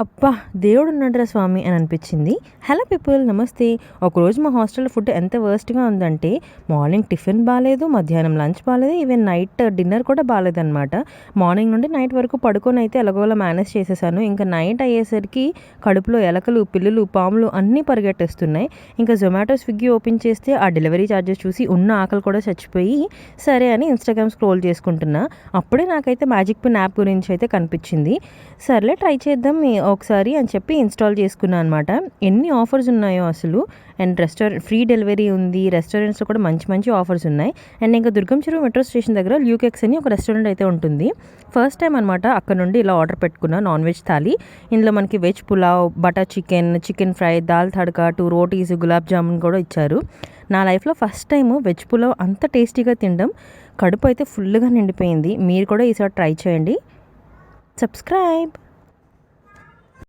అబ్బా! దేవుడున్నాడురా స్వామి అని అనిపించింది. హలో పీపుల్, నమస్తే. ఒకరోజు మా హాస్టల్‌లో ఫుడ్ ఎంత వర్స్ట్‌గా ఉందంటే, మార్నింగ్ టిఫిన్ బాలేదు, మధ్యాహ్నం లంచ్ బాలేదు, ఈవెన్ నైట్ డిన్నర్ కూడా బాలేదనమాట. మార్నింగ్ నుండి నైట్ వరకు పడుకొనైతే ఎలాగోలా మేనేజ్ చేసేసాను. ఇంకా నైట్ అయ్యేసరికి కడుపులో ఎలకలు, పిల్లులు, పాములు అన్నీ పరిగెట్టేస్తున్నాయి. ఇంకా జొమాటో, స్విగ్గీ ఓపెన్ చేస్తే ఆ డెలివరీ ఛార్జెస్ చూసి ఉన్న ఆకలి కూడా చచ్చిపోయి, సరే అని ఇన్‌స్టాగ్రామ్ స్క్రోల్ చేసుకుంటున్నా. అప్పుడే నాకైతే మ్యాజిక్ పిన్ యాప్ గురించి అయితే కనిపించింది. సర్లే ట్రై చేద్దాం ఒకసారి అని చెప్పి ఇన్స్టాల్ చేసుకున్నాను అనమాట. ఎన్ని ఆఫర్స్ ఉన్నాయో అసలు. అండ్ ఫ్రీ డెలివరీ ఉంది. రెస్టారెంట్స్లో కూడా మంచి మంచి ఆఫర్స్ ఉన్నాయి. అండ్ ఇంకా దుర్గం చెరువు మెట్రో స్టేషన్ దగ్గర ల్యూకెక్స్ అని ఒక రెస్టారెంట్ అయితే ఉంటుంది. ఫస్ట్ టైం అనమాట అక్కడ నుండి ఇలా ఆర్డర్ పెట్టుకున్నా నాన్ వెజ్ థాలీ. ఇందులో మనకి veg pulao, butter chicken, chicken fry, dal tadka, 2 rotis, gulab jamun కూడా ఇచ్చారు. నా లైఫ్లో ఫస్ట్ టైము వెజ్ పులావ్ అంత టేస్టీగా తినడం. కడుపు అయితే ఫుల్గా నిండిపోయింది. మీరు కూడా ఈసారి ట్రై చేయండి. సబ్స్క్రైబ్.